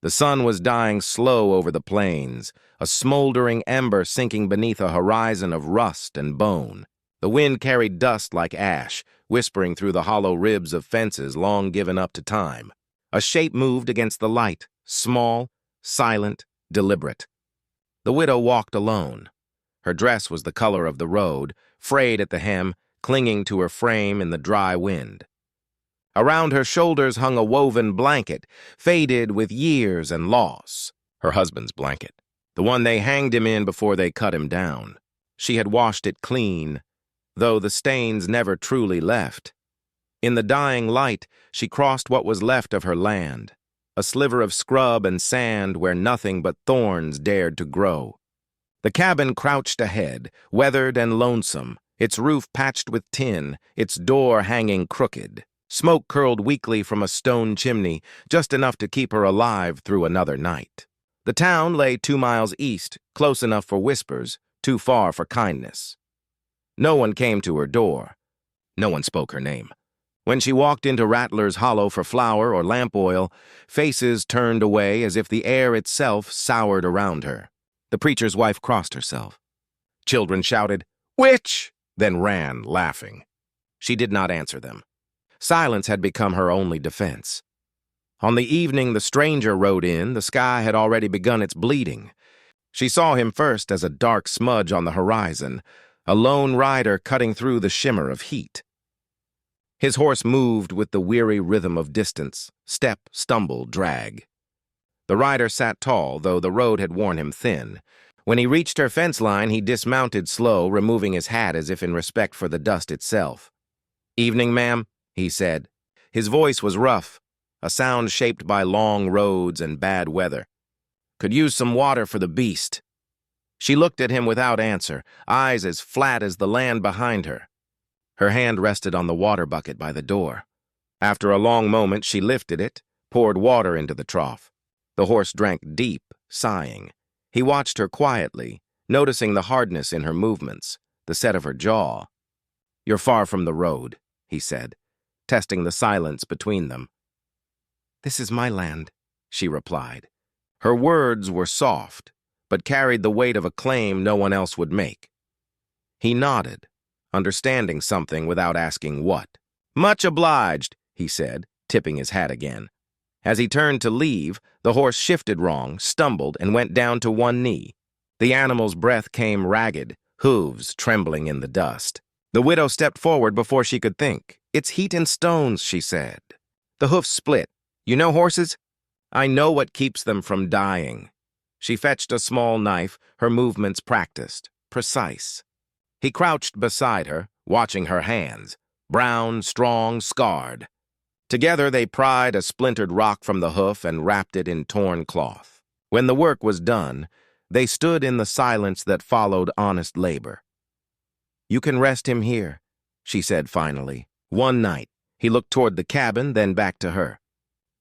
The sun was dying slow over the plains, a smoldering ember sinking beneath a horizon of rust and bone. The wind carried dust like ash, whispering through the hollow ribs of fences long given up to time. A shape moved against the light, small, silent, deliberate. The widow walked alone. Her dress was the color of the road, frayed at the hem, clinging to her frame in the dry wind. Around her shoulders hung a woven blanket, faded with years and loss. Her husband's blanket, the one they hanged him in before they cut him down. She had washed it clean, though the stains never truly left. In the dying light, she crossed what was left of her land, a sliver of scrub and sand where nothing but thorns dared to grow. The cabin crouched ahead, weathered and lonesome, its roof patched with tin, its door hanging crooked. Smoke curled weakly from a stone chimney, just enough to keep her alive through another night. The town lay 2 miles east, close enough for whispers, too far for kindness. No one came to her door. No one spoke her name. When she walked into Rattler's Hollow for flour or lamp oil, faces turned away as if the air itself soured around her. The preacher's wife crossed herself. Children shouted, "Witch!" then ran, laughing. She did not answer them. Silence had become her only defense. On the evening the stranger rode in, the sky had already begun its bleeding. She saw him first as a dark smudge on the horizon, a lone rider cutting through the shimmer of heat. His horse moved with the weary rhythm of distance, step, stumble, drag. The rider sat tall, though the road had worn him thin. When he reached her fence line, he dismounted slow, removing his hat as if in respect for the dust itself. "Evening, ma'am," he said. His voice was rough, a sound shaped by long roads and bad weather. "Could use some water for the beast." She looked at him without answer, eyes as flat as the land behind her. Her hand rested on the water bucket by the door. After a long moment, she lifted it, poured water into the trough. The horse drank deep, sighing. He watched her quietly, noticing the hardness in her movements, the set of her jaw. "You're far from the road," he said, testing the silence between them. "This is my land," she replied. Her words were soft, but carried the weight of a claim no one else would make. He nodded, understanding something without asking what. "Much obliged," he said, tipping his hat again. As he turned to leave, the horse shifted wrong, stumbled, and went down to one knee. The animal's breath came ragged, hooves trembling in the dust. The widow stepped forward before she could think. "It's heat and stones," she said. "The hoofs split. You know horses? I know what keeps them from dying." She fetched a small knife, her movements practiced, precise. He crouched beside her, watching her hands, brown, strong, scarred. Together they pried a splintered rock from the hoof and wrapped it in torn cloth. When the work was done, they stood in the silence that followed honest labor. "You can rest him here," she said finally. "One night." He looked toward the cabin, then back to her.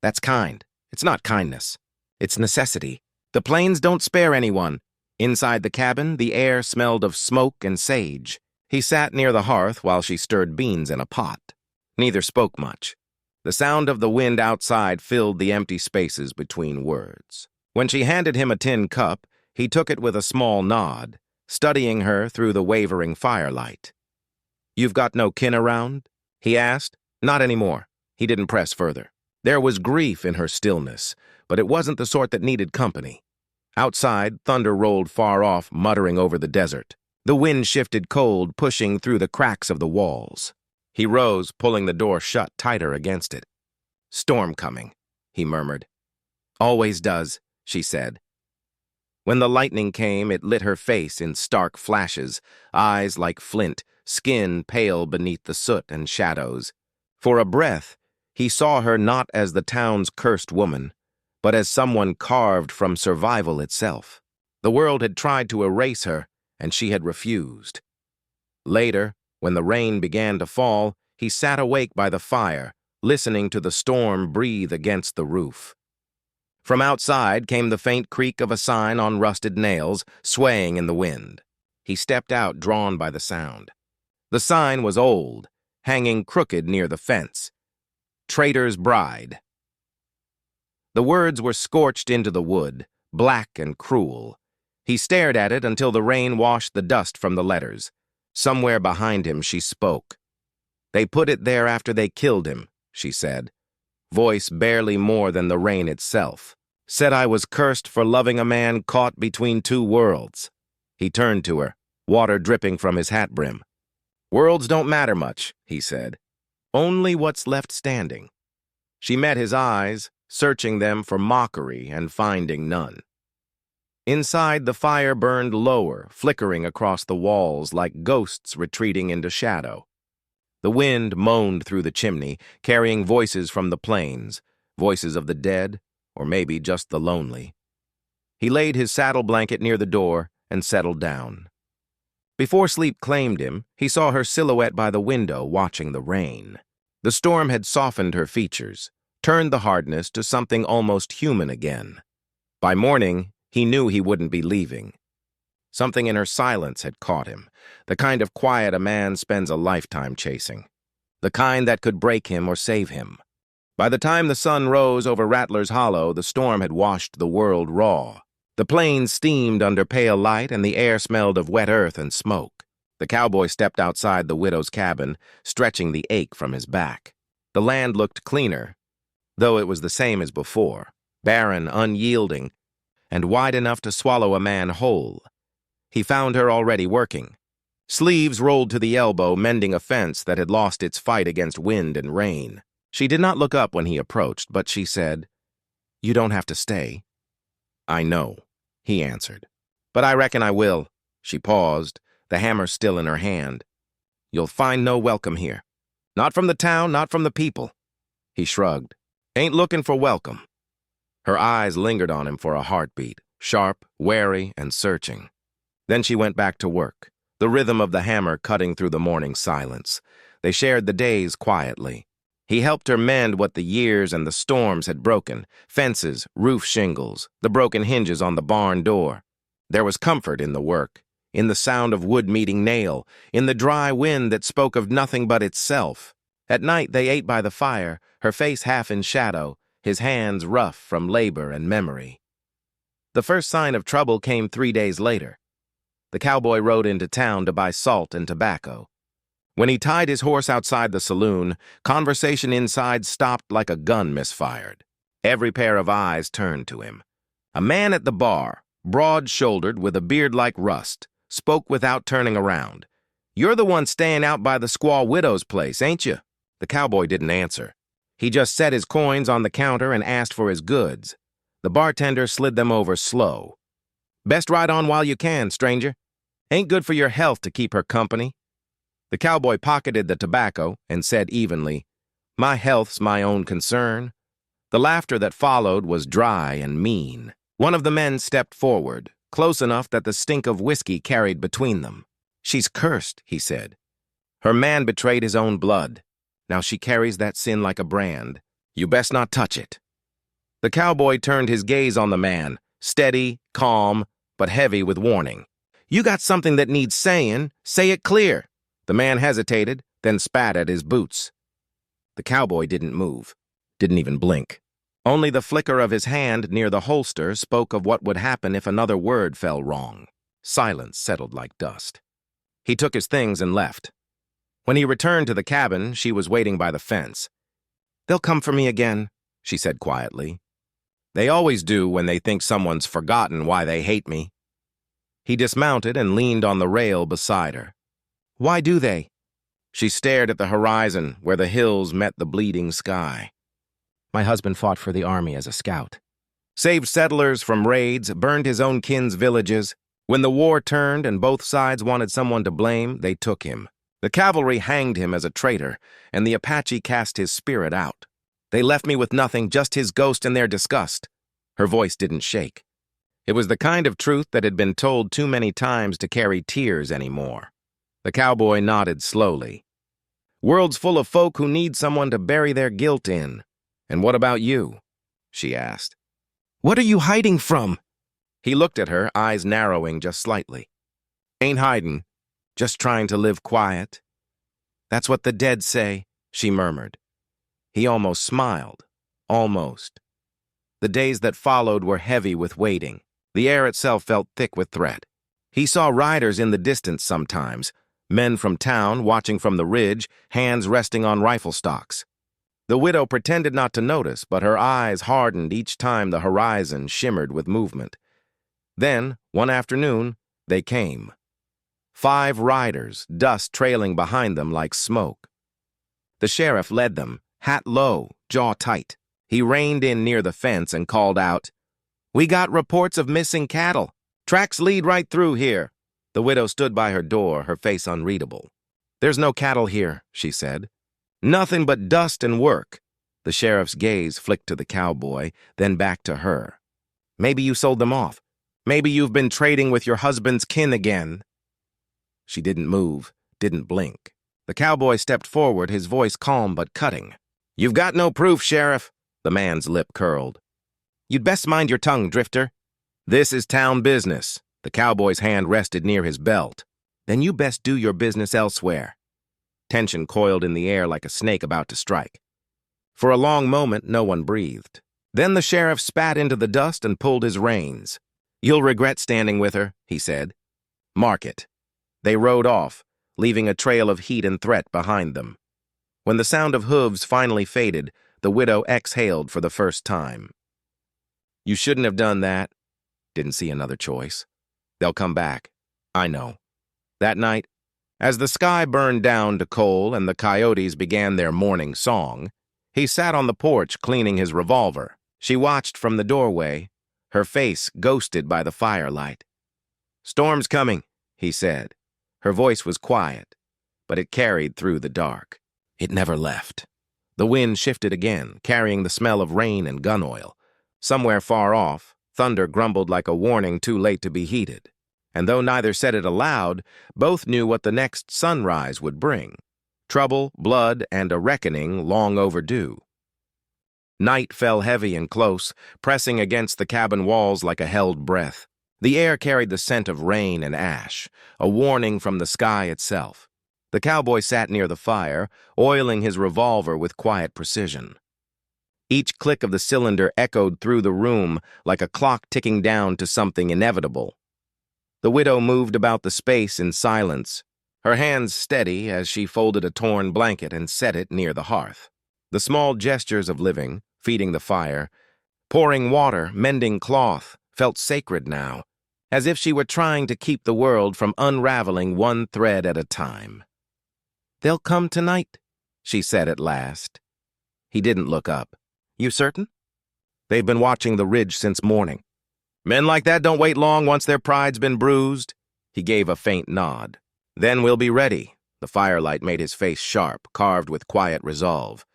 "That's kind. It's not kindness. It's necessity. The plains don't spare anyone." Inside the cabin, the air smelled of smoke and sage. He sat near the hearth while she stirred beans in a pot. Neither spoke much. The sound of the wind outside filled the empty spaces between words. When she handed him a tin cup, he took it with a small nod, studying her through the wavering firelight. "You've got no kin around?" he asked. "Not anymore." He didn't press further. There was grief in her stillness, but it wasn't the sort that needed company. Outside, thunder rolled far off, muttering over the desert. The wind shifted cold, pushing through the cracks of the walls. He rose, pulling the door shut tighter against it. "Storm coming," he murmured. "Always does," she said. When the lightning came, it lit her face in stark flashes, eyes like flint, skin pale beneath the soot and shadows. For a breath, he saw her not as the town's cursed woman, but as someone carved from survival itself. The world had tried to erase her, and she had refused. Later, when the rain began to fall, he sat awake by the fire, listening to the storm breathe against the roof. From outside came the faint creak of a sign on rusted nails, swaying in the wind. He stepped out, drawn by the sound. The sign was old, hanging crooked near the fence. "Trader's Bride." The words were scorched into the wood, black and cruel. He stared at it until the rain washed the dust from the letters. Somewhere behind him she spoke. "They put it there after they killed him," she said. Voice barely more than the rain itself. "Said I was cursed for loving a man caught between two worlds." He turned to her, water dripping from his hat brim. "Worlds don't matter much," he said. "Only what's left standing." She met his eyes, searching them for mockery and finding none. Inside, the fire burned lower, flickering across the walls like ghosts retreating into shadow. The wind moaned through the chimney, carrying voices from the plains, voices of the dead, or maybe just the lonely. He laid his saddle blanket near the door and settled down. Before sleep claimed him, he saw her silhouette by the window watching the rain. The storm had softened her features, turned the hardness to something almost human again. By morning, he knew he wouldn't be leaving. Something in her silence had caught him, the kind of quiet a man spends a lifetime chasing, the kind that could break him or save him. By the time the sun rose over Rattler's Hollow, the storm had washed the world raw. The plains steamed under pale light, and the air smelled of wet earth and smoke. The cowboy stepped outside the widow's cabin, stretching the ache from his back. The land looked cleaner, though it was the same as before, barren, unyielding, and wide enough to swallow a man whole. He found her already working. Sleeves rolled to the elbow, mending a fence that had lost its fight against wind and rain. She did not look up when he approached, but she said, "You don't have to stay." "I know," he answered. "But I reckon I will." She paused, the hammer still in her hand. "You'll find no welcome here. Not from the town, not from the people." He shrugged. "Ain't looking for welcome." Her eyes lingered on him for a heartbeat, sharp, wary, and searching. Then she went back to work, the rhythm of the hammer cutting through the morning silence. They shared the days quietly. He helped her mend what the years and the storms had broken, fences, roof shingles, the broken hinges on the barn door. There was comfort in the work, in the sound of wood meeting nail, in the dry wind that spoke of nothing but itself. At night they ate by the fire, her face half in shadow, his hands rough from labor and memory. The first sign of trouble came 3 days later. The cowboy rode into town to buy salt and tobacco. When he tied his horse outside the saloon, conversation inside stopped like a gun misfired. Every pair of eyes turned to him. A man at the bar, broad-shouldered with a beard like rust, spoke without turning around. "You're the one staying out by the squaw widow's place, ain't you?" The cowboy didn't answer. He just set his coins on the counter and asked for his goods. The bartender slid them over slow. "Best ride on while you can, stranger. Ain't good for your health to keep her company." The cowboy pocketed the tobacco and said evenly, "My health's my own concern." The laughter that followed was dry and mean. One of the men stepped forward, close enough that the stink of whiskey carried between them. "She's cursed," he said. "Her man betrayed his own blood. Now she carries that sin like a brand. You best not touch it." The cowboy turned his gaze on the man, steady, calm, but heavy with warning. "You got something that needs saying. Say it clear." The man hesitated, then spat at his boots. The cowboy didn't move, didn't even blink. Only the flicker of his hand near the holster spoke of what would happen if another word fell wrong. Silence settled like dust. He took his things and left. When he returned to the cabin, she was waiting by the fence. "They'll come for me again," she said quietly. "They always do when they think someone's forgotten why they hate me." He dismounted and leaned on the rail beside her. "Why do they?" She stared at the horizon where the hills met the bleeding sky. "My husband fought for the army as a scout. Saved settlers from raids, burned his own kin's villages. When the war turned and both sides wanted someone to blame, they took him. The cavalry hanged him as a traitor, and the Apache cast his spirit out. They left me with nothing, just his ghost in their disgust." Her voice didn't shake. It was the kind of truth that had been told too many times to carry tears anymore. The cowboy nodded slowly. "World's full of folk who need someone to bury their guilt in. And what about you?" she asked. "What are you hiding from?" He looked at her, eyes narrowing just slightly. "Ain't hiding, just trying to live quiet." "That's what the dead say," she murmured. He almost smiled. Almost. The days that followed were heavy with waiting. The air itself felt thick with threat. He saw riders in the distance sometimes, men from town watching from the ridge, hands resting on rifle stocks. The widow pretended not to notice, but her eyes hardened each time the horizon shimmered with movement. Then, one afternoon, they came. 5 riders, dust trailing behind them like smoke. The sheriff led them, hat low, jaw tight. He reined in near the fence and called out, "We got reports of missing cattle. Tracks lead right through here." The widow stood by her door, her face unreadable. "There's no cattle here," she said. "Nothing but dust and work." The sheriff's gaze flicked to the cowboy, then back to her. "Maybe you sold them off. Maybe you've been trading with your husband's kin again." She didn't move, didn't blink. The cowboy stepped forward, his voice calm but cutting. "You've got no proof, Sheriff." The man's lip curled. "You'd best mind your tongue, drifter. This is town business." The cowboy's hand rested near his belt. "Then you best do your business elsewhere." Tension coiled in the air like a snake about to strike. For a long moment, no one breathed. Then the sheriff spat into the dust and pulled his reins. "You'll regret standing with her," he said. "Mark it." They rode off, leaving a trail of heat and threat behind them. When the sound of hooves finally faded, the widow exhaled for the first time. "You shouldn't have done that." Didn't see another choice. "They'll come back. I know." That night, as the sky burned down to coal and the coyotes began their morning song, he sat on the porch cleaning his revolver. She watched from the doorway, her face ghosted by the firelight. "Storm's coming," he said. Her voice was quiet, but it carried through the dark. It never left. The wind shifted again, carrying the smell of rain and gun oil. Somewhere far off, thunder grumbled like a warning too late to be heeded. And though neither said it aloud, both knew what the next sunrise would bring. Trouble, blood, and a reckoning long overdue. Night fell heavy and close, pressing against the cabin walls like a held breath. The air carried the scent of rain and ash, a warning from the sky itself. The cowboy sat near the fire, oiling his revolver with quiet precision. Each click of the cylinder echoed through the room like a clock ticking down to something inevitable. The widow moved about the space in silence, her hands steady as she folded a torn blanket and set it near the hearth. The small gestures of living, feeding the fire, pouring water, mending cloth, felt sacred now, as if she were trying to keep the world from unraveling one thread at a time. "They'll come tonight," she said at last. He didn't look up. "You certain?" "They've been watching the ridge since morning. Men like that don't wait long once their pride's been bruised." He gave a faint nod. "Then we'll be ready." The firelight made his face sharp, carved with quiet resolve.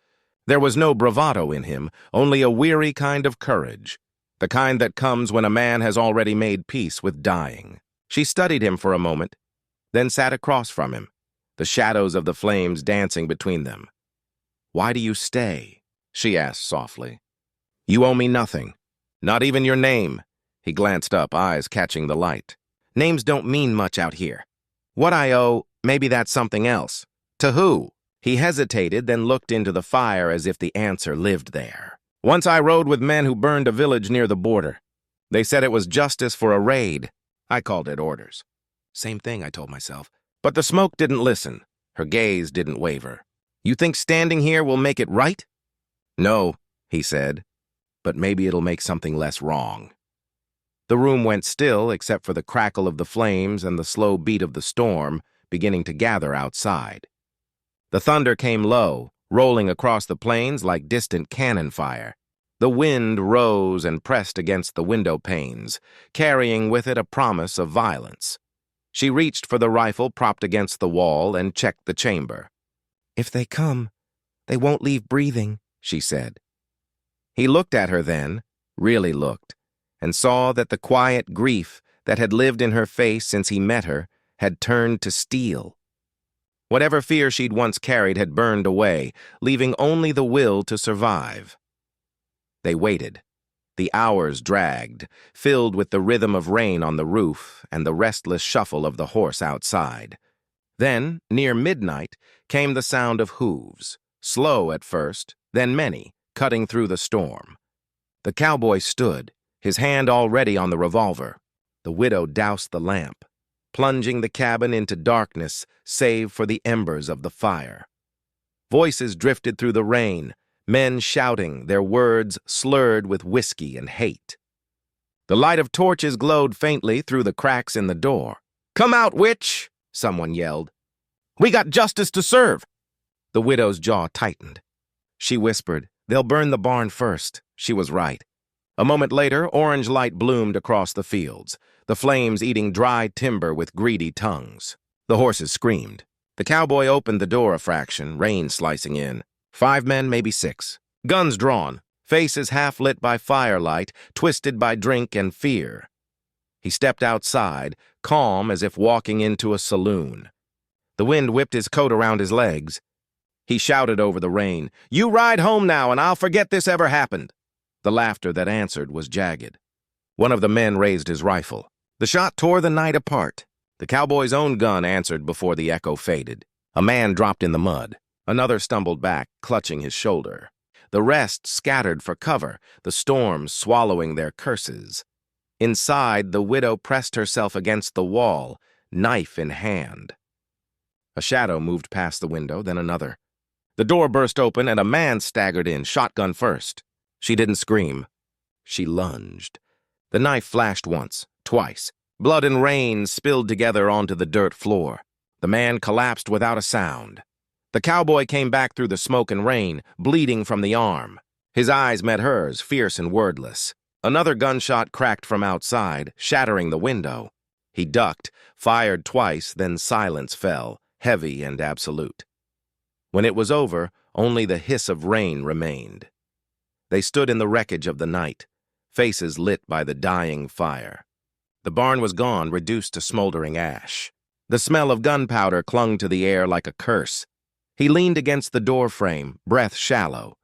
There was no bravado in him, only a weary kind of courage, the kind that comes when a man has already made peace with dying. She studied him for a moment, then sat across from him, the shadows of the flames dancing between them. "Why do you stay?" she asked softly. "You owe me nothing, not even your name." He glanced up, eyes catching the light. "Names don't mean much out here. What I owe, maybe that's something else. To who?" He hesitated, then looked into the fire as if the answer lived there. "Once I rode with men who burned a village near the border. They said it was justice for a raid. I called it orders." Same thing, I told myself. But the smoke didn't listen. Her gaze didn't waver. "You think standing here will make it right?" "No," he said, "but maybe it'll make something less wrong." The room went still except for the crackle of the flames and the slow beat of the storm beginning to gather outside. The thunder came low, rolling across the plains like distant cannon fire. The wind rose and pressed against the window panes, carrying with it a promise of violence. She reached for the rifle propped against the wall and checked the chamber. "If they come, they won't leave breathing," she said. He looked at her then, really looked, and saw that the quiet grief that had lived in her face since he met her had turned to steel. Whatever fear she'd once carried had burned away, leaving only the will to survive. They waited. The hours dragged, filled with the rhythm of rain on the roof and the restless shuffle of the horse outside. Then, near midnight, came the sound of hooves, slow at first, then many, cutting through the storm. The cowboy stood, his hand already on the revolver. The widow doused the lamp, plunging the cabin into darkness save for the embers of the fire. Voices drifted through the rain, men shouting, their words slurred with whiskey and hate. The light of torches glowed faintly through the cracks in the door. "Come out, witch!" someone yelled. "We got justice to serve!" The widow's jaw tightened. She whispered, "They'll burn the barn first." She was right. A moment later, orange light bloomed across the fields, the flames eating dry timber with greedy tongues. The horses screamed. The cowboy opened the door a fraction, rain slicing in. 5 men, maybe 6. Guns drawn, faces half lit by firelight, twisted by drink and fear. He stepped outside, calm as if walking into a saloon. The wind whipped his coat around his legs. He shouted over the rain, "You ride home now, and I'll forget this ever happened." The laughter that answered was jagged. One of the men raised his rifle. The shot tore the night apart. The cowboy's own gun answered before the echo faded. A man dropped in the mud. Another stumbled back, clutching his shoulder. The rest scattered for cover, the storm swallowing their curses. Inside, the widow pressed herself against the wall, knife in hand. A shadow moved past the window, then another. The door burst open and a man staggered in, shotgun first. She didn't scream. She lunged. The knife flashed once, twice. Blood and rain spilled together onto the dirt floor. The man collapsed without a sound. The cowboy came back through the smoke and rain, bleeding from the arm. His eyes met hers, fierce and wordless. Another gunshot cracked from outside, shattering the window. He ducked, fired twice, then silence fell, heavy and absolute. When it was over, only the hiss of rain remained. They stood in the wreckage of the night, faces lit by the dying fire. The barn was gone, reduced to smoldering ash. The smell of gunpowder clung to the air like a curse. He leaned against the door frame, breath shallow.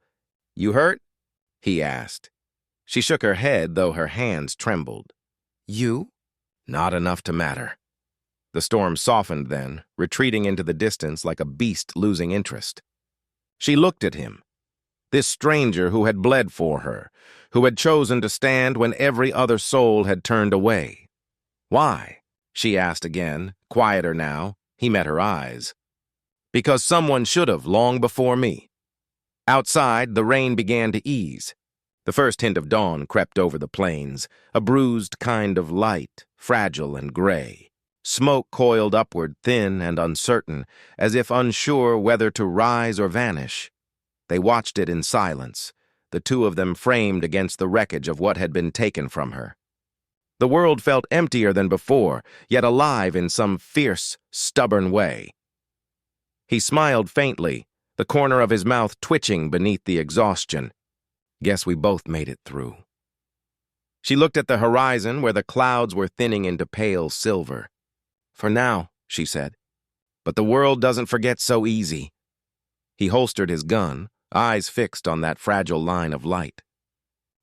"You hurt?" he asked. She shook her head, though her hands trembled. "You?" Not enough to matter. The storm softened then, retreating into the distance like a beast losing interest. She looked at him. This stranger who had bled for her, who had chosen to stand when every other soul had turned away. "Why?" she asked again, quieter now. He met her eyes. "Because someone should have long before me." Outside, the rain began to ease. The first hint of dawn crept over the plains, a bruised kind of light, fragile and gray. Smoke coiled upward, thin and uncertain, as if unsure whether to rise or vanish. They watched it in silence, the two of them framed against the wreckage of what had been taken from her. The world felt emptier than before, yet alive in some fierce, stubborn way. He smiled faintly, the corner of his mouth twitching beneath the exhaustion. "Guess we both made it through." She looked at the horizon where the clouds were thinning into pale silver. "For now," she said. "But the world doesn't forget so easy." He holstered his gun, eyes fixed on that fragile line of light.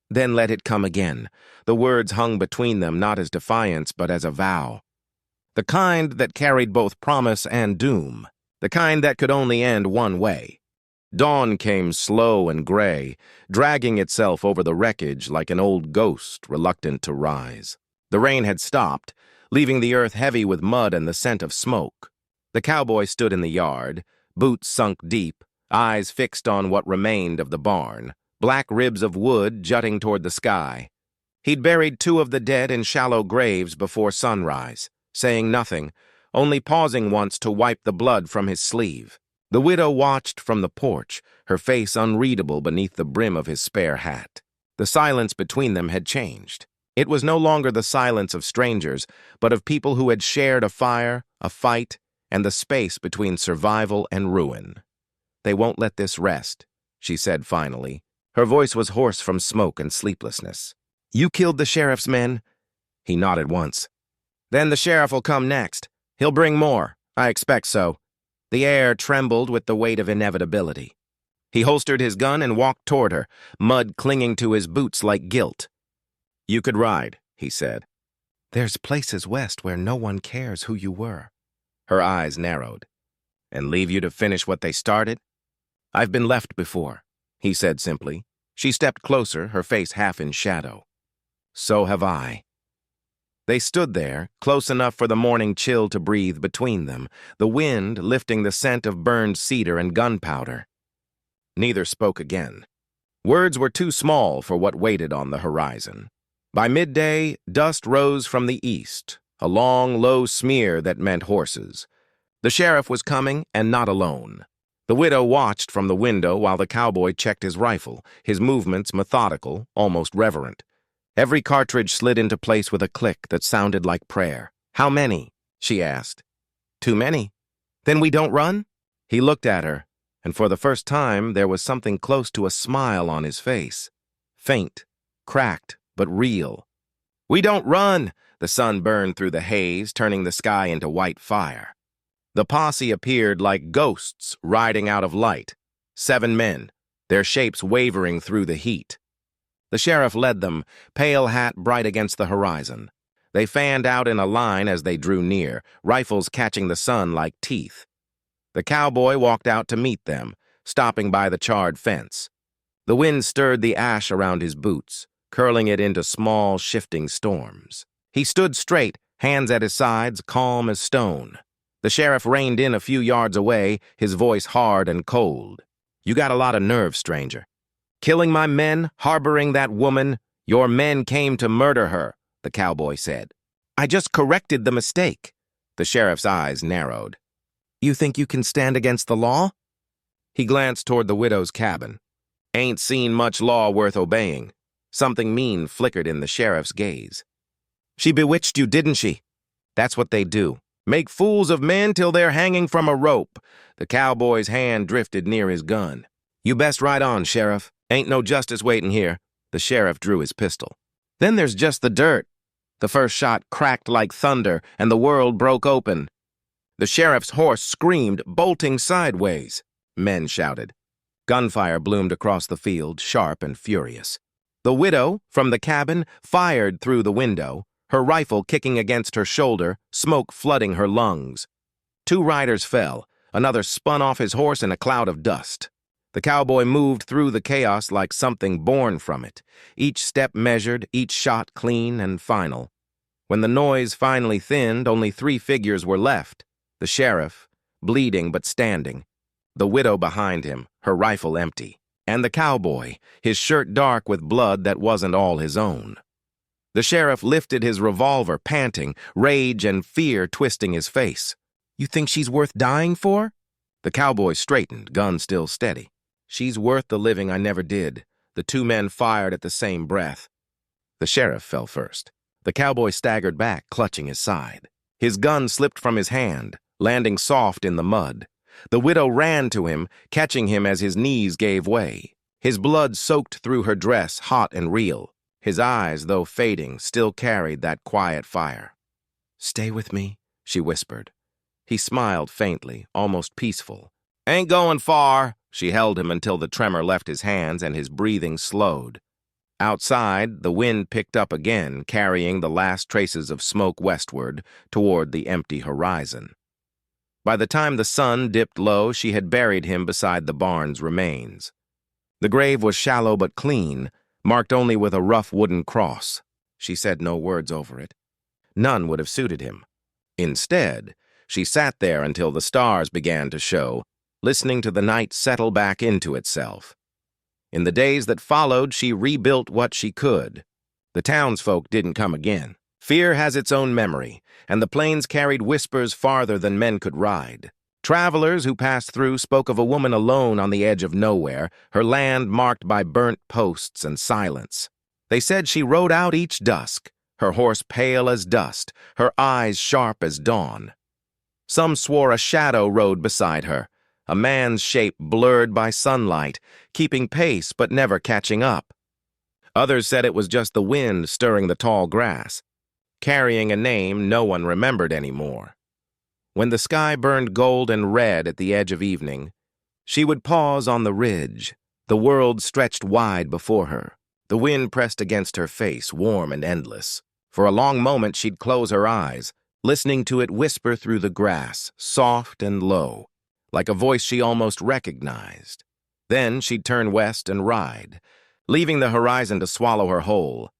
"Then let it come again." The words hung between them not as defiance but as a vow. The kind that carried both promise and doom. The kind that could only end one way. Dawn came slow and gray, dragging itself over the wreckage like an old ghost reluctant to rise. The rain had stopped, leaving the earth heavy with mud and the scent of smoke. The cowboy stood in the yard, boots sunk deep, eyes fixed on what remained of the barn, black ribs of wood jutting toward the sky. He'd buried 2 of the dead in shallow graves before sunrise, saying nothing, only pausing once to wipe the blood from his sleeve. The widow watched from the porch, her face unreadable beneath the brim of his spare hat. The silence between them had changed. It was no longer the silence of strangers, but of people who had shared a fire, a fight, and the space between survival and ruin. "They won't let this rest," she said finally. Her voice was hoarse from smoke and sleeplessness. "You killed the sheriff's men?" He nodded once. "Then the sheriff'll come next. He'll bring more. I expect so." The air trembled with the weight of inevitability. He holstered his gun and walked toward her, mud clinging to his boots like guilt. "You could ride," he said. "There's places west where no one cares who you were." Her eyes narrowed. "And leave you to finish what they started?" "I've been left before," he said simply. She stepped closer, her face half in shadow. So have I. They stood there, close enough for the morning chill to breathe between them, the wind lifting the scent of burned cedar and gunpowder. Neither spoke again. Words were too small for what waited on the horizon. By midday, dust rose from the east, a long, low smear that meant horses. The sheriff was coming, and not alone. The widow watched from the window while the cowboy checked his rifle, his movements methodical, almost reverent. Every cartridge slid into place with a click that sounded like prayer. "How many?" she asked. "Too many. Then we don't run?" He looked at her, and for the first time there was something close to a smile on his face. Faint, cracked, but real. "We don't run!" The sun burned through the haze, turning the sky into white fire. The posse appeared like ghosts riding out of light. 7 men, their shapes wavering through the heat. The sheriff led them, pale hat bright against the horizon. They fanned out in a line as they drew near, rifles catching the sun like teeth. The cowboy walked out to meet them, stopping by the charred fence. The wind stirred the ash around his boots, curling it into small, shifting storms. He stood straight, hands at his sides, calm as stone. The sheriff reined in a few yards away, his voice hard and cold. "You got a lot of nerve, stranger. Killing my men, harboring that woman, your men came to murder her," the cowboy said. "I just corrected the mistake." The sheriff's eyes narrowed. "You think you can stand against the law?" He glanced toward the widow's cabin. "Ain't seen much law worth obeying." Something mean flickered in the sheriff's gaze. "She bewitched you, didn't she?" "That's what they do. Make fools of men till they're hanging from a rope." The cowboy's hand drifted near his gun. "You best ride on, Sheriff. Ain't no justice waiting here." The sheriff drew his pistol. "Then there's just the dirt." The first shot cracked like thunder, and the world broke open. The sheriff's horse screamed, bolting sideways. Men shouted. Gunfire bloomed across the field, sharp and furious. The widow, from the cabin, fired through the window, her rifle kicking against her shoulder, smoke flooding her lungs. 2 riders fell. Another spun off his horse in a cloud of dust. The cowboy moved through the chaos like something born from it, each step measured, each shot clean and final. When the noise finally thinned, only 3 figures were left. The sheriff, bleeding but standing. The widow behind him, her rifle empty. And the cowboy, his shirt dark with blood that wasn't all his own. The sheriff lifted his revolver, panting, rage and fear twisting his face. "You think she's worth dying for?" The cowboy straightened, gun still steady. "She's worth the living I never did." The 2 men fired at the same breath. The sheriff fell first. The cowboy staggered back, clutching his side. His gun slipped from his hand, landing soft in the mud. The widow ran to him, catching him as his knees gave way. His blood soaked through her dress, hot and real. His eyes, though fading, still carried that quiet fire. "Stay with me," she whispered. He smiled faintly, almost peaceful. "Ain't going far." She held him until the tremor left his hands and his breathing slowed. Outside, the wind picked up again, carrying the last traces of smoke westward toward the empty horizon. By the time the sun dipped low, she had buried him beside the barn's remains. The grave was shallow but clean, marked only with a rough wooden cross. She said no words over it. None would have suited him. Instead, she sat there until the stars began to show, listening to the night settle back into itself. In the days that followed, she rebuilt what she could. The townsfolk didn't come again. Fear has its own memory, and the plains carried whispers farther than men could ride. Travelers who passed through spoke of a woman alone on the edge of nowhere, her land marked by burnt posts and silence. They said she rode out each dusk, her horse pale as dust, her eyes sharp as dawn. Some swore a shadow rode beside her, a man's shape blurred by sunlight, keeping pace but never catching up. Others said it was just the wind stirring the tall grass, carrying a name no one remembered anymore. When the sky burned gold and red at the edge of evening, she would pause on the ridge. The world stretched wide before her. The wind pressed against her face, warm and endless. For a long moment she'd close her eyes, listening to it whisper through the grass, soft and low, like a voice she almost recognized. Then she'd turn west and ride. leaving the horizon to swallow her whole.